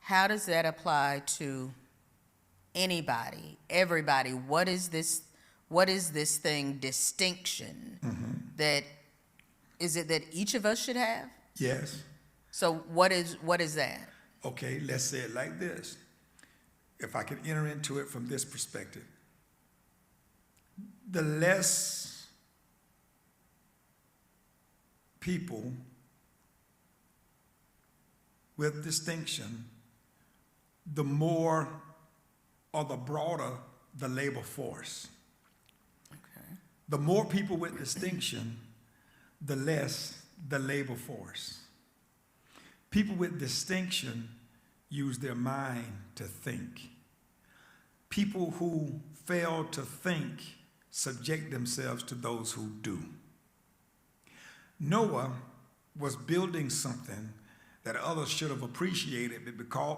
how does that apply to anybody, everybody? What is this thing, distinction, that, is it that each of us should have? Yes. So what is that? Okay, let's say it like this. If I can enter into it from this perspective, the less people with distinction, the more or the broader the labor force. Okay. The more people with distinction, the less the labor force. People with distinction use their mind to think. People who fail to think subject themselves to those who do. Noah was building something that others should have appreciated,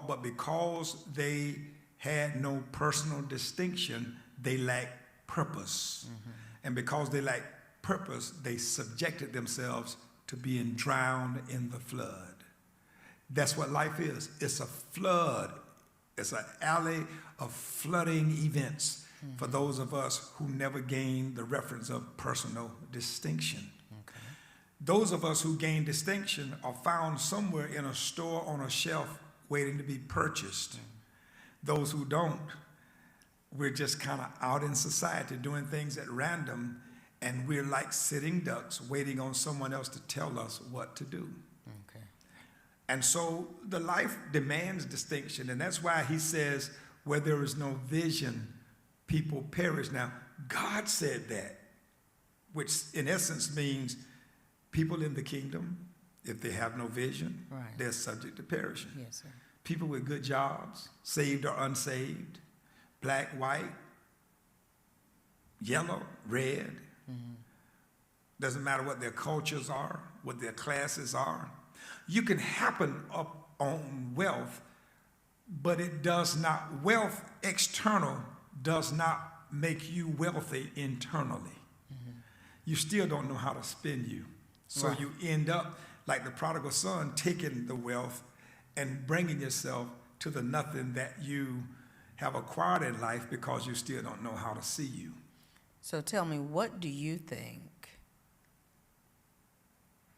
but because they had no personal distinction, they lacked purpose. And because they lacked purpose, they subjected themselves to being drowned in the flood. That's what life is. It's a flood. It's an alley of flooding events for those of us who never gained the reference of personal distinction. Okay. Those of us who gain distinction are found somewhere in a store on a shelf waiting to be purchased. Those who don't, we're just kind of out in society doing things at random, and we're like sitting ducks waiting on someone else to tell us what to do. Okay. And so the life demands distinction, and that's why he says, where there is no vision, people perish. Now, God said that, which in essence means people in the kingdom, if they have no vision, Right. they're subject to perishing. Yes, sir. People with good jobs, saved or unsaved, black, white, yellow, red. Doesn't matter what their cultures are, what their classes are. You can happen up on wealth, but it does not, wealth external does not make you wealthy internally. You still don't know how to spend you. So Right. you end up like the prodigal son, taking the wealth and bringing yourself to the nothing that you have acquired in life because you still don't know how to see you. So tell me, what do you think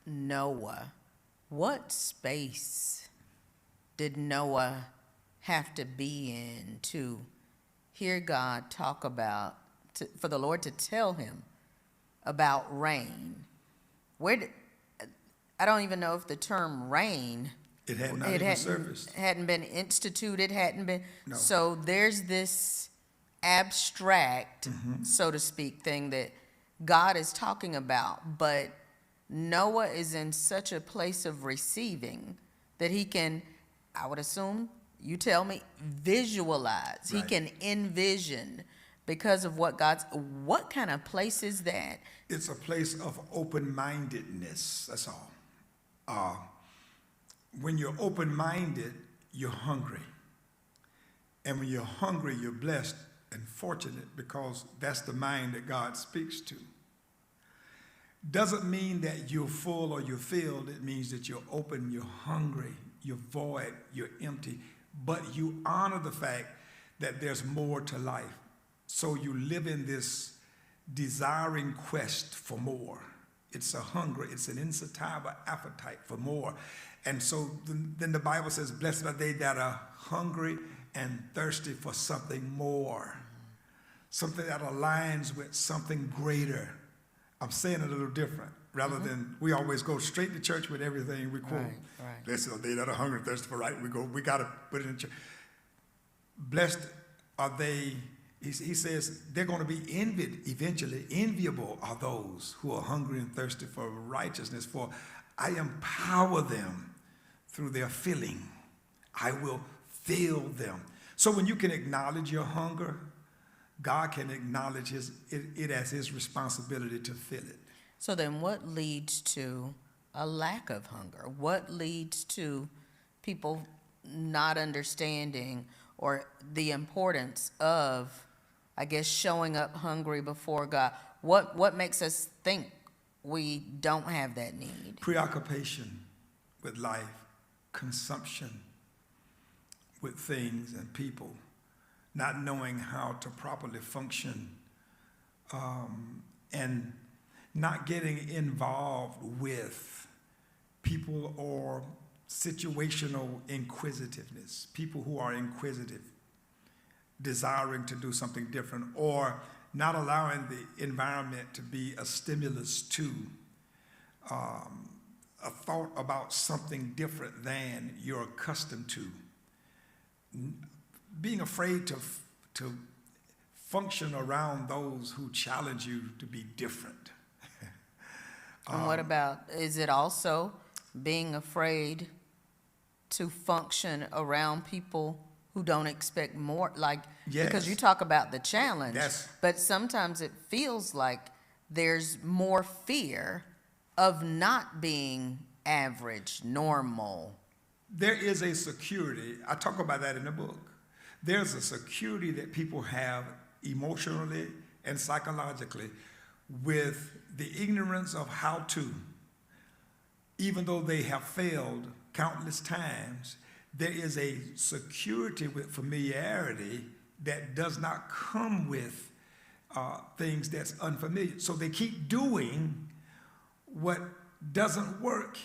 Noah, what space did Noah have to be in to hear God talk about, for the Lord to tell him about rain? I don't even know if the term rain, It had not even surfaced. hadn't been instituted, hadn't been. No. So there's this abstract, so to speak, thing that God is talking about, but Noah is in such a place of receiving that he can, I would assume, you tell me, visualize. Right. He can envision because of what kind of place is that? It's a place of open-mindedness, that's all. When you're open-minded, you're hungry. And when you're hungry, you're blessed and fortunate because that's the mind that God speaks to. Doesn't mean that you're full or you're filled. It means that you're open, you're hungry, you're void, you're empty. But you honor the fact that there's more to life. So you live in this desiring quest for more. It's a hunger, it's an insatiable appetite for more. And so then the Bible says, blessed are they that are hungry and thirsty for something more. Something that aligns with something greater. I'm saying it a little different. Rather than, we always go straight to church with everything we quote. Right. Blessed are they that are hungry and thirsty for right. We got to put it in church. Blessed are they, he says, they're going to be envied eventually. Enviable are those who are hungry and thirsty for righteousness, for I empower them through their filling. I will fill them. So when you can acknowledge your hunger, God can acknowledge it as his responsibility to fill it. So then what leads to a lack of hunger? What leads to people not understanding or the importance of, I guess, showing up hungry before God? What makes us think we don't have that need? Preoccupation with life, consumption, with things and people, not knowing how to properly function, and not getting involved with people or situational inquisitiveness, people who are inquisitive, desiring to do something different, or not allowing the environment to be a stimulus to a thought about something different than you're accustomed to. Being afraid to function around those who challenge you to be different. And what about, is it also being afraid to function around people who don't expect more? Like, because Yes. you talk about the challenge, That's- but sometimes it feels like there's more fear of not being average, normal. There is a security, I talk about that in the book. There's a security that people have emotionally and psychologically with the ignorance of how to, even though they have failed countless times, there is a security with familiarity that does not come with things that's unfamiliar. So they keep doing what doesn't work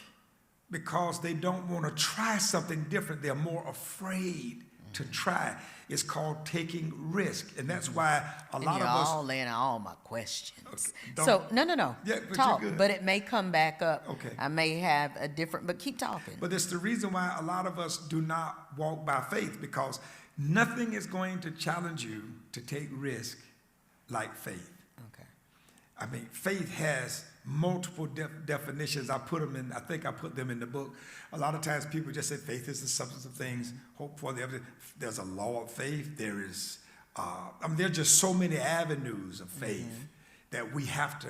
because they don't want to try something different. They're more afraid to try. It's called taking risk. And that's why a And lot you're of us... all in all my questions. Okay, So, no. Yeah, but you're Talk, good. but it may come back up. Okay. I may have a different, but keep talking. But it's the reason why a lot of us do not walk by faith, because nothing is going to challenge you to take risk like faith. Okay. I mean, faith has multiple definitions. I think I put them in the book. A lot of times people just say faith is the substance of things, hope for the evidence. There's a law of faith. There is, there are just so many avenues of faith that we have to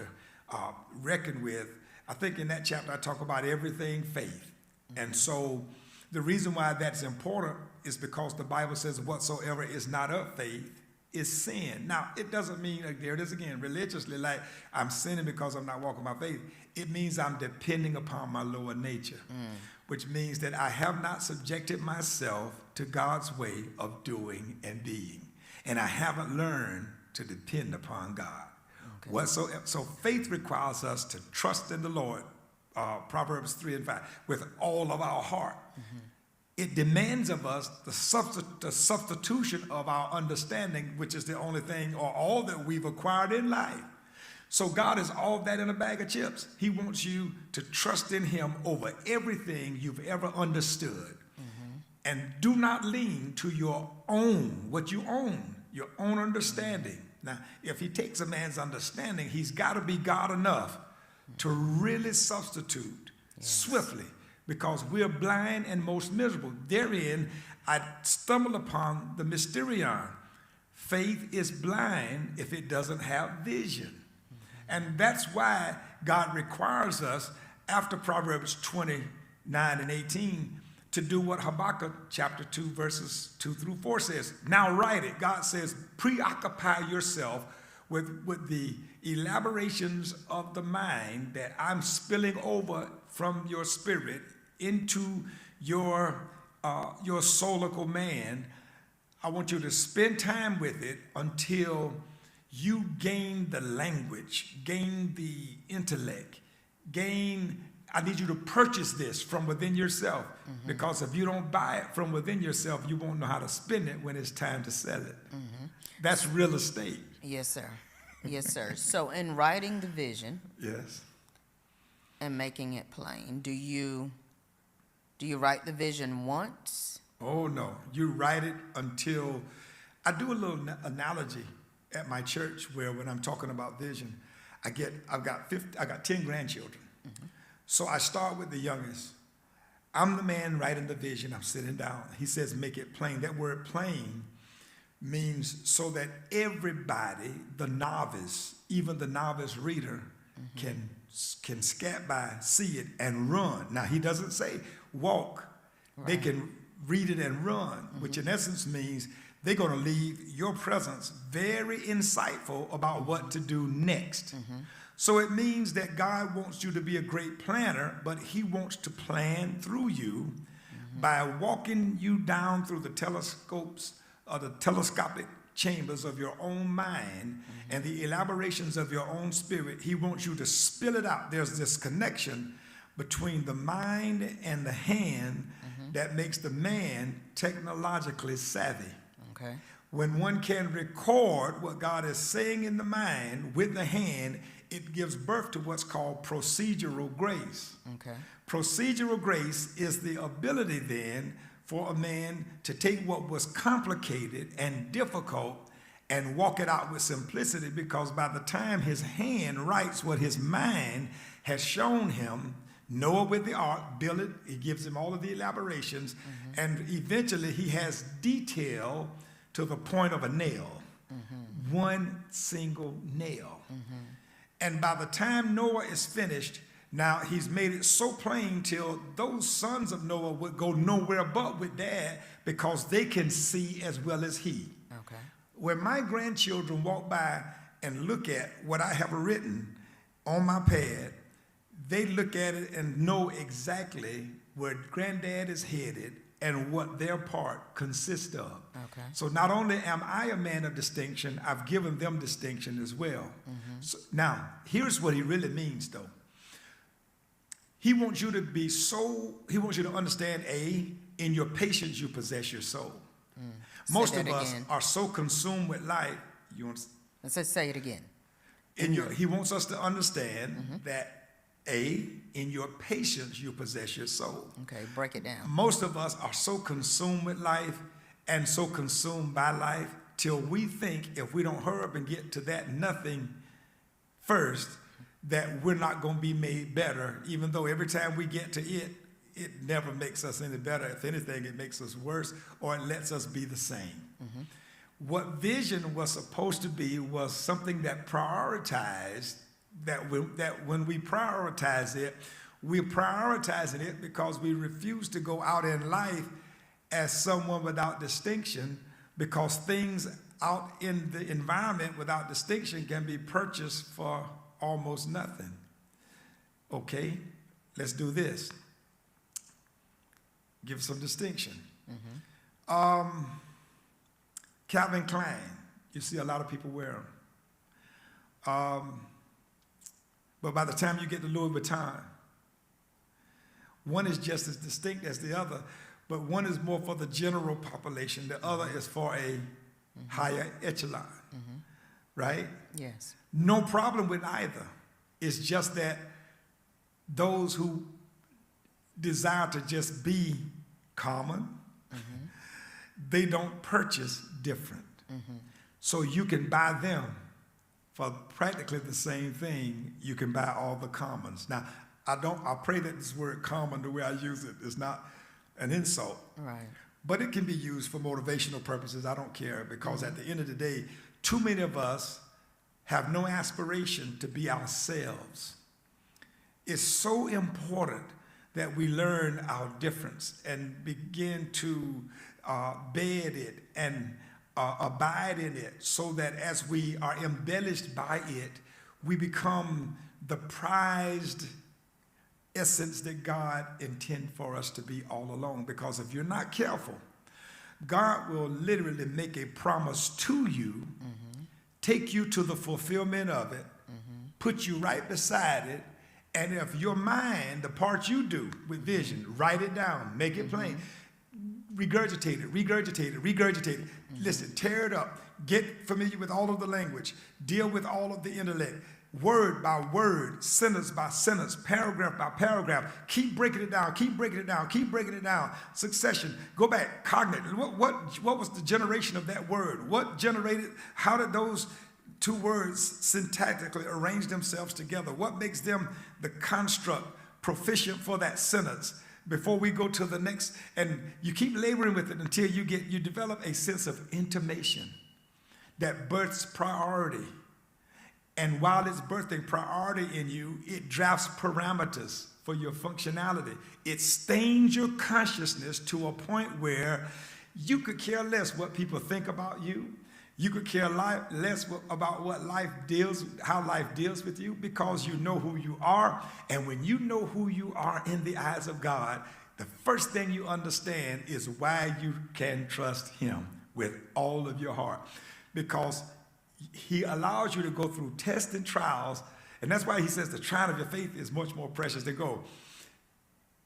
reckon with. I think in that chapter I talk about everything faith. And so the reason why that's important is because the Bible says whatsoever is not of faith is sin. Now, it doesn't mean, like, there it is again, religiously, like I'm sinning because I'm not walking by faith. It means I'm depending upon my lower nature, which means that I have not subjected myself to God's way of doing and being. And I haven't learned to depend upon God. Okay. So faith requires us to trust in the Lord, Proverbs 3:5, with all of our heart. It demands of us the substitution of our understanding, which is the only thing or all that we've acquired in life. So God is all that in a bag of chips. He wants you to trust in him over everything you've ever understood. And do not lean to your own, what you own, your own understanding. Now, if he takes a man's understanding, he's got to be God enough to really substitute swiftly, because we're blind and most miserable. Therein, I stumble upon the mysterion. Faith is blind if it doesn't have vision. And that's why God requires us, after Proverbs 29 and 18, to do what Habakkuk chapter 2, verses 2 through 4 says. Now write it. God says, preoccupy yourself with the elaborations of the mind that I'm spilling over from your spirit into your soulical man. I want you to spend time with it until you gain the language, gain the intellect, I need you to purchase this from within yourself, because if you don't buy it from within yourself, you won't know how to spend it when it's time to sell it. That's real estate. Yes, sir. Yes, sir. So in writing the vision Yes. and making it plain, do you write the vision once? Oh, no. You write it until... I do a little analogy at my church where when I'm talking about vision, I've got 10 grandchildren. So I start with the youngest. I'm the man writing the vision. I'm sitting down. He says, make it plain. That word plain means so that everybody, the novice, even the novice reader, can scat by, see it, and run. Now, he doesn't say walk. Right. They can read it and run, which in essence means they're going to leave your presence very insightful about what to do next. So it means that God wants you to be a great planner, but he wants to plan through you by walking you down through the telescopes or the telescopic chambers of your own mind and the elaborations of your own spirit. He wants you to spill it out. There's this connection between the mind and the hand that makes the man technologically savvy. Okay. When one can record what God is saying in the mind with the hand, it gives birth to what's called procedural grace. Okay. Procedural grace is the ability then for a man to take what was complicated and difficult and walk it out with simplicity, because by the time his hand writes what his mind has shown him, Noah with the ark, build it, he gives him all of the elaborations, and eventually he has detail to the point of a nail, one single nail. And by the time Noah is finished, now he's made it so plain till those sons of Noah would go nowhere but with dad, because they can see as well as he. Okay. When my grandchildren walk by and look at what I have written on my pad, they look at it and know exactly where granddad is headed and what their part consists of. Okay. So not only am I a man of distinction, I've given them distinction as well. So, now, here's what he really means, though. He wants you to understand, in your patience you possess your soul. Most of us are so consumed with life. Let's just say it again. He wants us to understand that, in your patience you possess your soul. Okay, break it down. Most of us are so consumed with life and so consumed by life till we think if we don't hurry up and get to that nothing first, that we're not going to be made better, even though every time we get to it, it never makes us any better. If anything, it makes us worse, or it lets us be the same. What vision was supposed to be was something that prioritized, that when we prioritize it, we're prioritizing it because we refuse to go out in life as someone without distinction, because things out in the environment without distinction can be purchased for almost nothing. Okay, let's do this. Give some distinction. Calvin Klein, you see a lot of people wear them. But by the time you get to Louis Vuitton, one is just as distinct as the other, but one is more for the general population. The other is for a higher echelon, right? Yes. No problem with either. It's just that those who desire to just be common, they don't purchase different. So you can buy them for practically the same thing. You can buy all the commons. Now, I pray that this word common, the way I use it, is not an insult. Right. But it can be used for motivational purposes. I don't care, because at the end of the day, too many of us have no aspiration to be ourselves. It's so important that we learn our difference and begin to bed it and abide in it, so that as we are embellished by it, we become the prized essence that God intended for us to be all along. Because if you're not careful, God will literally make a promise to you, take you to the fulfillment of it, put you right beside it, and if your mind, the part you do with vision, write it down, make it plain, regurgitate it. Listen, tear it up, get familiar with all of the language, deal with all of the intellect, word by word, sentence by sentence, paragraph by paragraph. Keep breaking it down. Succession. Go back. Cognitive. What was the generation of that word? What generated? How did those two words syntactically arrange themselves together? What makes them the construct proficient for that sentence? Before we go to the next, and you keep laboring with it until you develop a sense of intimation that births priority. And while it's birthing priority in you, it drafts parameters for your functionality. It stains your consciousness to a point where you could care less what people think about you. You could care less about how life deals with you, because you know who you are. And when you know who you are in the eyes of God, the first thing you understand is why you can trust him with all of your heart. Because he allows you to go through tests and trials. And that's why he says the trial of your faith is much more precious than gold.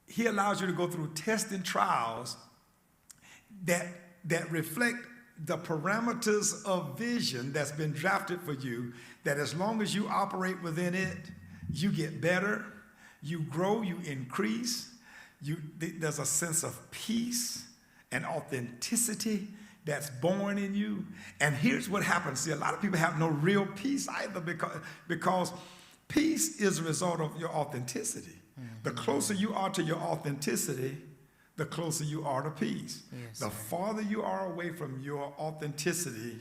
He allows you to go through tests and trials that reflect the parameters of vision that's been drafted for you, that as long as you operate within it, you get better, you grow, you increase, there's a sense of peace and authenticity that's born in you. And here's what happens. See, a lot of people have no real peace either because peace is a result of your authenticity. Mm-hmm. The closer you are to your authenticity, the closer you are to peace. Yes, the farther you are away from your authenticity,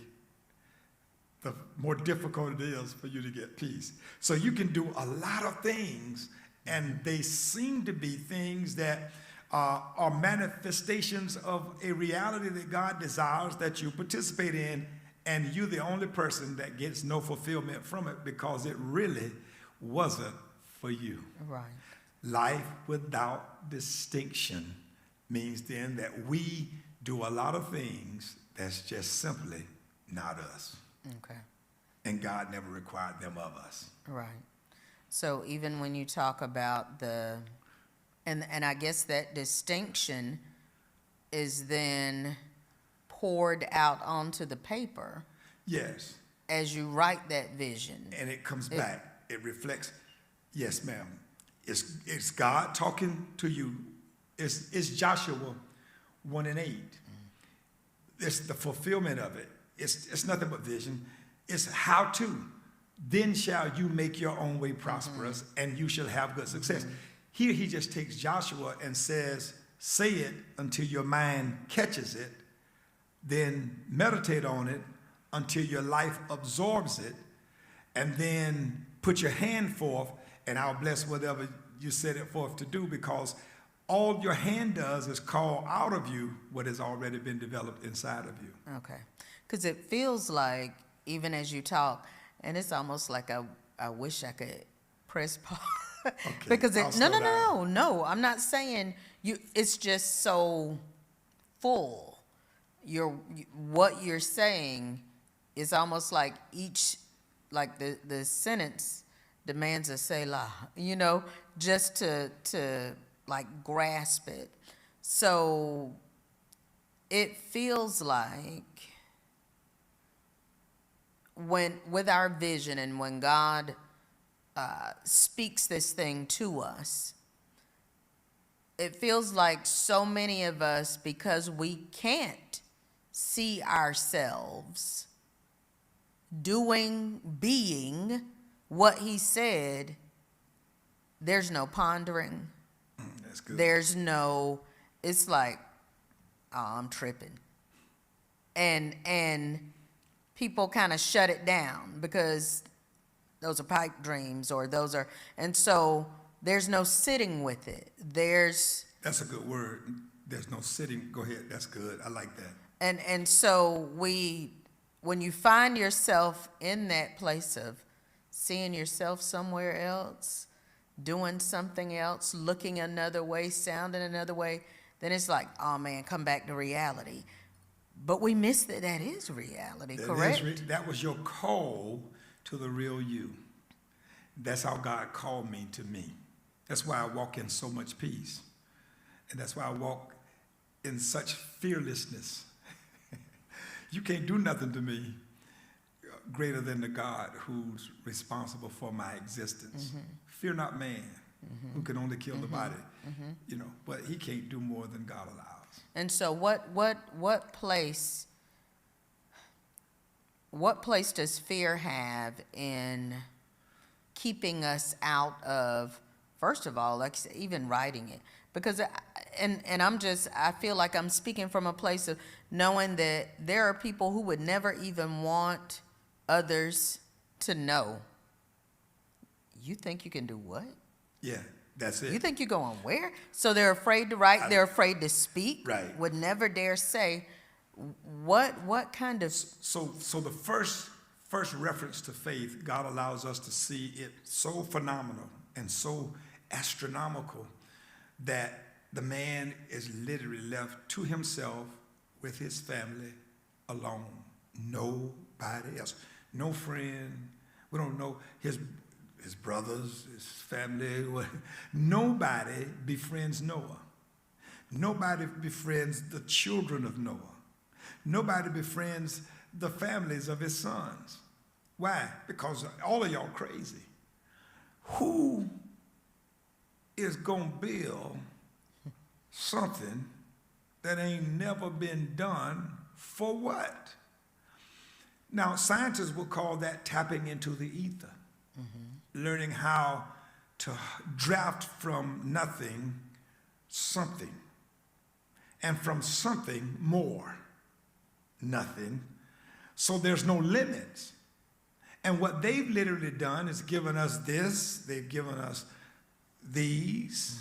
the more difficult it is for you to get peace. So you can do a lot of things, and they seem to be things that are manifestations of a reality that God desires that you participate in, and you're the only person that gets no fulfillment from it because it really wasn't for you. Right. Life without distinction means then that we do a lot of things that's just simply not us. Okay. And God never required them of us. Right. So even when you talk about and I guess that distinction is then poured out onto the paper. Yes. As you write that vision. And it comes back. It reflects, yes, ma'am. It's God talking to you. It's Joshua 1:8. It's the fulfillment of it. It's nothing but vision. It's how to. Then shall you make your own way prosperous, and you shall have good success. Here he just takes Joshua and says, say it until your mind catches it, then meditate on it until your life absorbs it, and then put your hand forth, and I'll bless whatever you set it forth to do, because all your hand does is call out of you what has already been developed inside of you. Okay. Because it feels like, even as you talk, and it's almost like I wish I could press pause. Okay, because no, I'm not saying you. It's just so full. What you're saying is almost like the sentence demands a selah, just to like grasp it. So it feels like with our vision and when God speaks this thing to us, it feels like so many of us, because we can't see ourselves being what he said, there's no pondering. That's good. It's like, oh, I'm tripping. And people kind of shut it down because those are pipe dreams, and so there's no sitting with it. That's a good word. There's no sitting. Go ahead. That's good. I like that. And so when you find yourself in that place of seeing yourself somewhere else, doing something else, looking another way, sounding another way, then it's like, oh man, come back to reality. But we miss that is reality, correct? That was your call to the real you. That's how God called me to me. That's why I walk in so much peace. And that's why I walk in such fearlessness. You can't do nothing to me greater than the God who's responsible for my existence. Mm-hmm. Fear not man, who can only kill the body, but he can't do more than God allows. And so what place does fear have in keeping us out of, first of all, like even writing it? Because I feel like I'm speaking from a place of knowing that there are people who would never even want others to know. You think you can do what? Yeah, that's it. You think you're going where? So they're afraid to write, they're afraid to speak. Right. Would never dare say what kind of. So the first reference to faith, God allows us to see it so phenomenal and so astronomical that the man is literally left to himself with his family alone. Nobody else. No friend. We don't know his brothers, his family. Nobody befriends Noah. Nobody befriends the children of Noah. Nobody befriends the families of his sons. Why? Because all of y'all crazy. Who is going to build something that ain't never been done for what? Now, scientists will call that tapping into the ether, learning how to draft from nothing something, and from something more, nothing. So there's no limits. And what they've literally done is given us this, they've given us these,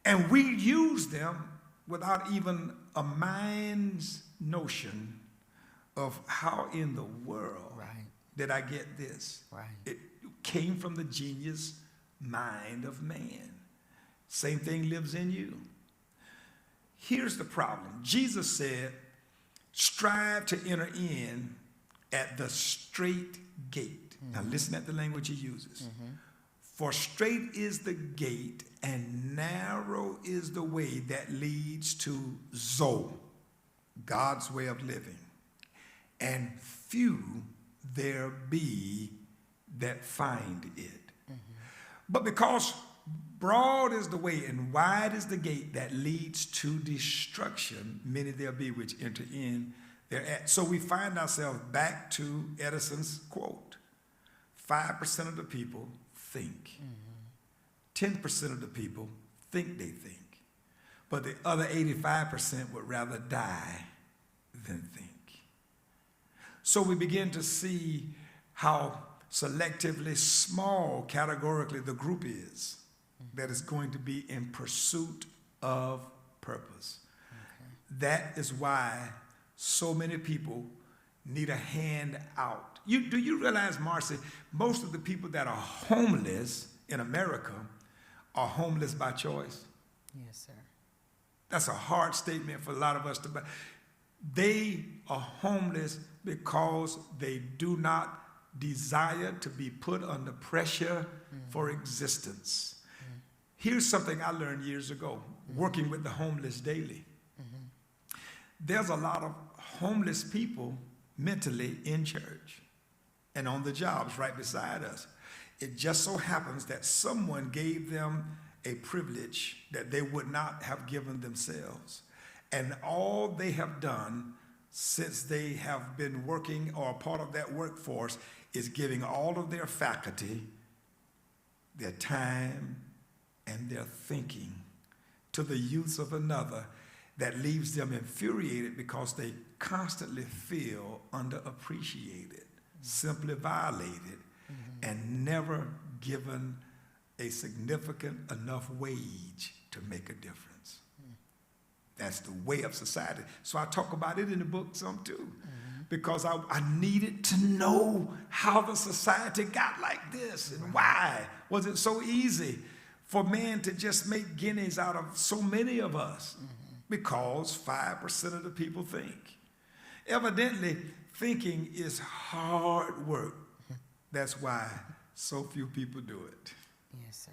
and we use them without even a mind's notion of how in the world did I get this. It came from the genius mind of man. Same thing lives in you. Here's the problem. Jesus said, strive to enter in at the straight gate. Now listen at the language he uses. For straight is the gate and narrow is the way that leads to Zoe, God's way of living. And few there be that find it. But because broad is the way and wide is the gate that leads to destruction, many there be which enter in thereat. So we find ourselves back to Edison's quote. 5% of the people think. 10% of the people think they think. But the other 85% would rather die than think. So we begin to see how selectively small categorically the group is that is going to be in pursuit of purpose. That is why so many people need a hand out. Do you realize, Marcy, most of the people that are homeless in America are homeless by choice? Yes, sir. That's a hard statement for a lot of us to buy. They are homeless because they do not desire to be put under pressure for existence. Here's something I learned years ago, working with the homeless daily. There's a lot of homeless people mentally in church and on the jobs right beside us. It just so happens that someone gave them a privilege that they would not have given themselves. And all they have done since they have been working or a part of that workforce is giving all of their faculty, their time, and their thinking to the use of another that leaves them infuriated because they constantly feel underappreciated, simply violated, and never given a significant enough wage to make a difference. That's the way of society. So I talk about it in the book some too, because I needed to know how the society got like this and why was it so easy for man to just make guineas out of so many of us. Because 5% of the people think. Evidently, thinking is hard work. That's why so few people do it. Yes, sir.